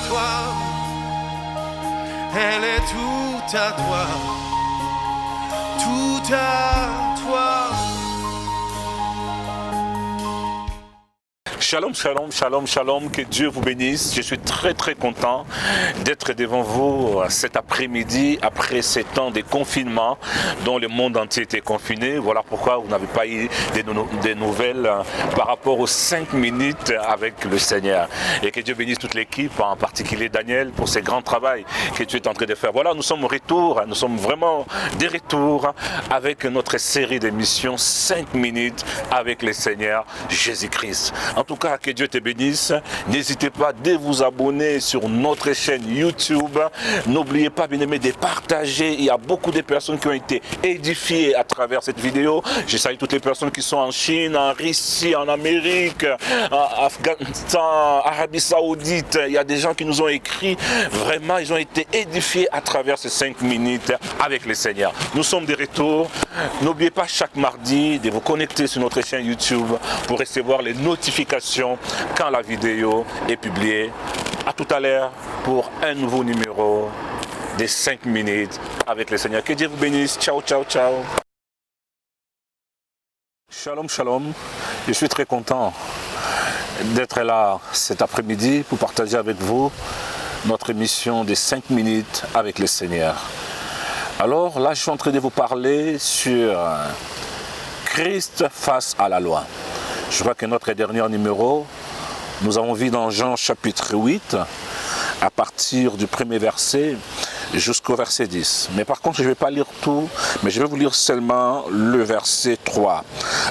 à toi, elle est tout à toi, tout à toi. Shalom, shalom, shalom, shalom, que Dieu vous bénisse. Je suis très très content d'être devant vous cet après-midi, après ces temps de confinement dont le monde entier était confiné. Voilà pourquoi vous n'avez pas eu des nouvelles par rapport aux 5 minutes avec le Seigneur. Et que Dieu bénisse toute l'équipe, en particulier Daniel, pour ce grand travail que tu es en train de faire. Voilà, nous sommes au retour, nous sommes vraiment de retour avec notre série d'émissions 5 minutes avec le Seigneur Jésus-Christ. En tout cas, que Dieu te bénisse. N'hésitez pas de vous abonner sur notre chaîne YouTube. N'oubliez pas, bien aimé, de partager. Il y a beaucoup de personnes qui ont été édifiées à travers cette vidéo. Je salue toutes les personnes qui sont en Chine, en Russie, en Amérique, en Afghanistan, Arabie Saoudite. Il y a des gens qui nous ont écrit. Vraiment, ils ont été édifiés à travers ces 5 minutes avec le Seigneur. Nous sommes de retour. N'oubliez pas chaque mardi de vous connecter sur notre chaîne YouTube pour recevoir les notifications quand la vidéo est publiée. À tout à l'heure pour un nouveau numéro des 5 minutes avec le Seigneur. Que Dieu vous bénisse. Ciao, ciao, ciao. Shalom, shalom. Je suis très content d'être là cet après-midi pour partager avec vous notre émission des 5 minutes avec le Seigneur. Alors là, je suis en train de vous parler sur Christ face à la loi. Je crois que notre dernier numéro, nous avons vu dans Jean chapitre 8, à partir du premier verset jusqu'au verset 10. Mais par contre, je ne vais pas lire tout, mais je vais vous lire seulement le verset 3.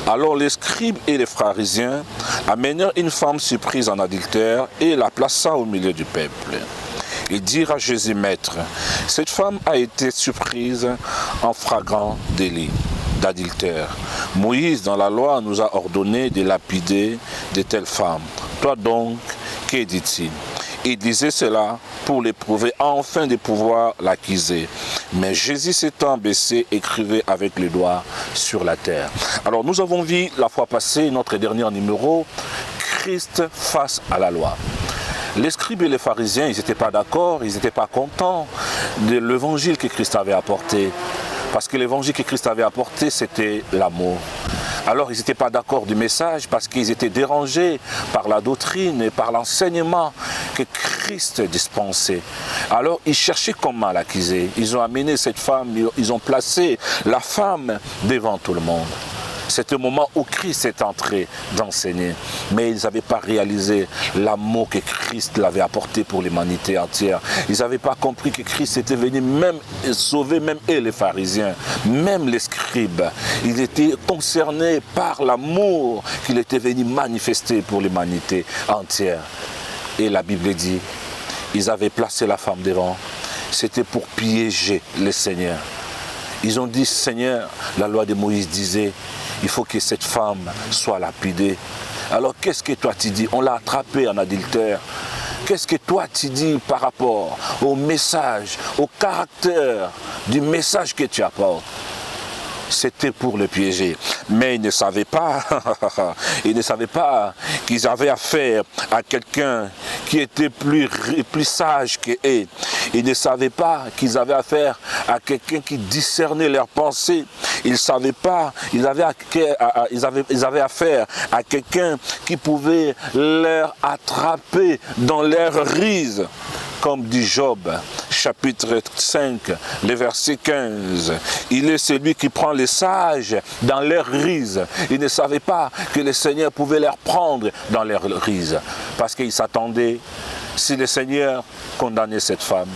Alors les scribes et les pharisiens amenèrent une femme surprise en adultère et la plaça au milieu du peuple. Ils dirent à Jésus, Maître, cette femme a été surprise en flagrant délit d'adultère. Moïse, dans la loi, nous a ordonné de lapider de telles femmes. Toi donc, que dit-il? Il disait cela pour l'éprouver, afin de pouvoir l'accuser. Mais Jésus s'étant baissé, écrivait avec les doigts sur la terre. Alors nous avons vu la fois passée, notre dernier numéro, Christ face à la loi. Les scribes et les pharisiens, ils n'étaient pas d'accord, ils n'étaient pas contents de l'évangile que Christ avait apporté. Parce que l'évangile que Christ avait apporté, c'était l'amour. Alors ils n'étaient pas d'accord du message parce qu'ils étaient dérangés par la doctrine et par l'enseignement que Christ dispensait. Alors ils cherchaient comment l'accuser. Ils ont amené cette femme, ils ont placé la femme devant tout le monde. C'était le moment où Christ est entré d'enseigner. Mais ils n'avaient pas réalisé l'amour que Christ l'avait apporté pour l'humanité entière. Ils n'avaient pas compris que Christ était venu même sauver, même eux les pharisiens, même les scribes. Ils étaient concernés par l'amour qu'il était venu manifester pour l'humanité entière. Et la Bible dit, ils avaient placé la femme devant. C'était pour piéger le Seigneur. Ils ont dit, Seigneur, la loi de Moïse disait, il faut que cette femme soit lapidée. Alors qu'est-ce que toi tu dis? On l'a attrapée en adultère. Qu'est-ce que toi tu dis par rapport au message, au caractère du message que tu apportes? C'était pour le piéger. Mais ils ne savaient pas, qu'ils avaient affaire à quelqu'un qui était plus sage qu'eux. Ils ne savaient pas qu'ils avaient affaire à quelqu'un qui discernait leurs pensées. Ils ne savaient pas, ils avaient affaire à quelqu'un qui pouvait leur attraper dans leur ruse. Comme dit Job, chapitre 5, le verset 15. Il est celui qui prend les sages dans leur ruse. Ils ne savaient pas que le Seigneur pouvait leur prendre dans leur ruse. Parce qu'ils s'attendaient, si le Seigneur condamnait cette femme,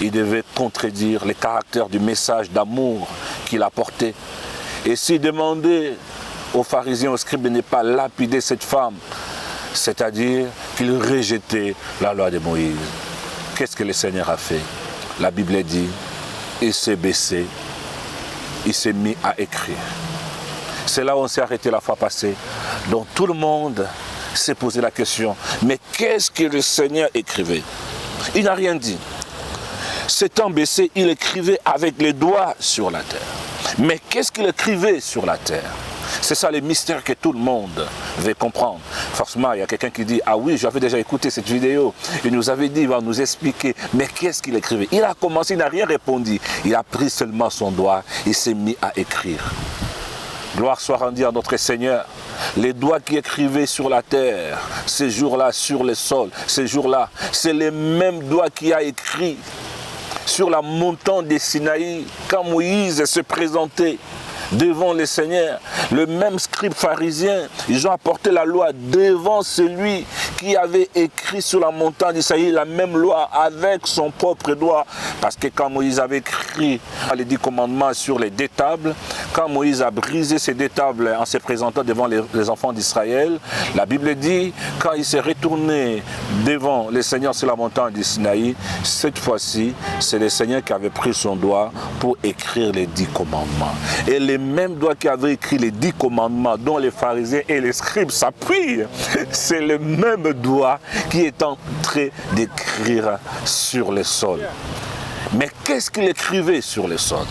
il devait contredire le caractère du message d'amour qu'il apportait. Et s'il demandait aux pharisiens, aux scribes de ne pas lapider cette femme, c'est-à-dire qu'il rejetait la loi de Moïse. Qu'est-ce que le Seigneur a fait? La Bible dit, il s'est baissé, il s'est mis à écrire. C'est là où on s'est arrêté la fois passée. Donc tout le monde s'est posé la question, mais qu'est-ce que le Seigneur écrivait? Il n'a rien dit. S'étant baissé, il écrivait avec les doigts sur la terre. Mais qu'est-ce qu'il écrivait sur la terre? C'est ça les mystères que tout le monde veut comprendre. Forcément, il y a quelqu'un qui dit, ah oui, j'avais déjà écouté cette vidéo. Il nous avait dit, il va nous expliquer. Mais qu'est-ce qu'il écrivait? Il a commencé, il n'a rien répondu. Il a pris seulement son doigt, il s'est mis à écrire. Gloire soit rendue à notre Seigneur. Les doigts qui écrivaient sur la terre, ces jours-là, sur le sol, ces jours-là, c'est les mêmes doigts qui a écrit sur la montagne des Sinaï, quand Moïse se présentait devant le Seigneur. Le même scribe pharisien, ils ont apporté la loi devant celui qui avait écrit sur la montagne d'Isaïe la même loi avec son propre doigt. Parce que quand Moïse avait écrit les 10 commandements sur les 2 tables, quand Moïse a brisé ces 2 tables en se présentant devant les enfants d'Israël, la Bible dit, quand il s'est retourné devant le Seigneur sur la montagne du Sinaï, cette fois-ci, c'est le Seigneur qui avait pris son doigt pour écrire les 10 commandements. Et les mêmes doigts qui avaient écrit les 10 commandements dont les pharisiens et les scribes s'appuient, c'est le même doigt qui est en train d'écrire sur le sol. Mais qu'est-ce qu'il écrivait sur le sol?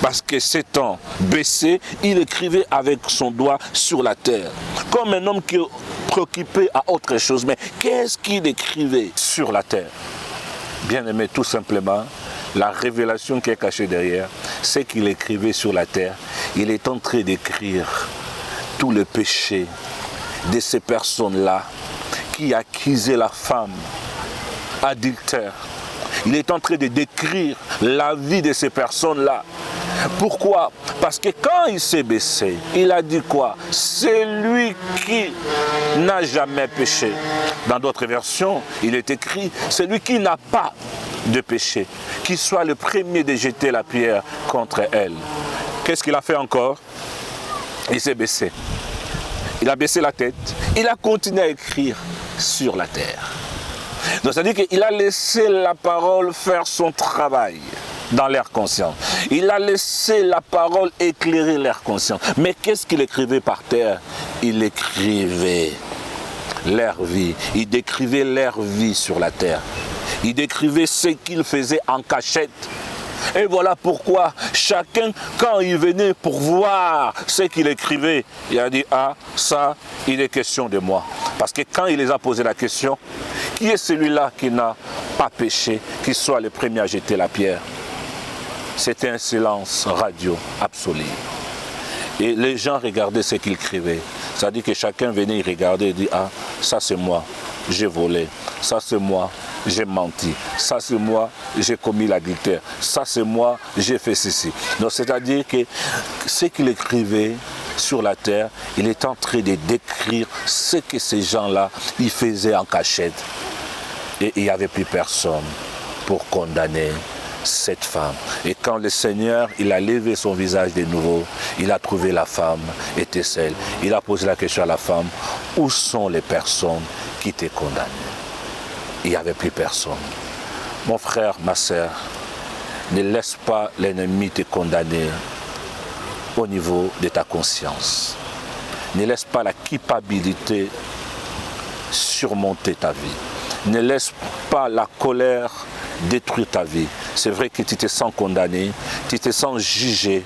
Parce que s'étant baissé, il écrivait avec son doigt sur la terre, comme un homme qui est préoccupé à autre chose. Mais qu'est-ce qu'il écrivait sur la terre? Bien aimé, tout simplement, la révélation qui est cachée derrière, c'est qu'il écrivait sur la terre. Il est en train d'écrire tout le péché de ces personnes-là qui accusaient la femme adultère. Il est en train de décrire la vie de ces personnes-là. Pourquoi? Parce que quand il s'est baissé, il a dit quoi? C'est lui qui n'a jamais péché. Dans d'autres versions, il est écrit, c'est lui qui n'a pas de péché, qui soit le premier de jeter la pierre contre elle. Qu'est-ce qu'il a fait encore? Il s'est baissé. Il a baissé la tête. Il a continué à écrire sur la terre. Donc ça veut dire qu'il a laissé la parole faire son travail dans l'air conscient. Il a laissé la parole éclairer l'air conscient. Mais qu'est-ce qu'il écrivait par terre? Il écrivait leur vie. Il décrivait leur vie sur la terre. Il décrivait ce qu'il faisait en cachette. Et voilà pourquoi chacun, quand il venait pour voir ce qu'il écrivait, il a dit, ah, ça, il est question de moi. Parce que quand il les a posé la question, qui est celui-là qui n'a pas péché, qui soit le premier à jeter la pierre? C'était un silence radio absolu. Et les gens regardaient ce qu'il écrivait. C'est-à-dire que chacun venait, il regardait et dit, ah, ça c'est moi, j'ai volé. Ça c'est moi, j'ai menti. Ça c'est moi, j'ai commis l'adultère. Ça c'est moi, j'ai fait ceci. Donc c'est-à-dire que ce qu'il écrivait sur la terre, il est en train de décrire ce que ces gens-là, ils faisaient en cachette. Et il n'y avait plus personne pour condamner cette femme. Et quand le Seigneur, il a levé son visage de nouveau, il a trouvé la femme était seule. Il a posé la question à la femme, où sont les personnes qui t'ont condamné? Il n'y avait plus personne. Mon frère, ma sœur, ne laisse pas l'ennemi te condamner au niveau de ta conscience. Ne laisse pas la culpabilité surmonter ta vie. Ne laisse pas la colère détruire ta vie. C'est vrai que tu te sens condamné, tu te sens jugé,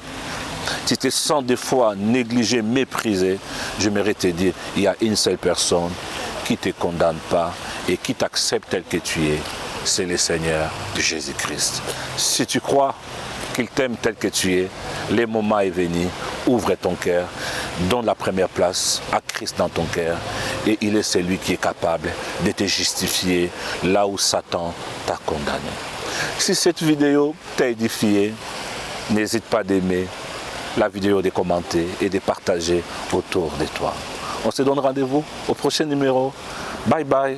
tu te sens des fois négligé, méprisé. J'aimerais te dire, il y a une seule personne qui ne te condamne pas et qui t'accepte tel que tu es. C'est le Seigneur Jésus-Christ. Si tu crois qu'il t'aime tel que tu es, le moment est venu, ouvre ton cœur, donne la première place à Christ dans ton cœur et il est celui qui est capable de te justifier là où Satan t'a condamné. Si cette vidéo t'a édifié, n'hésite pas d'aimer la vidéo, de commenter et de partager autour de toi. On se donne rendez-vous au prochain numéro. Bye bye.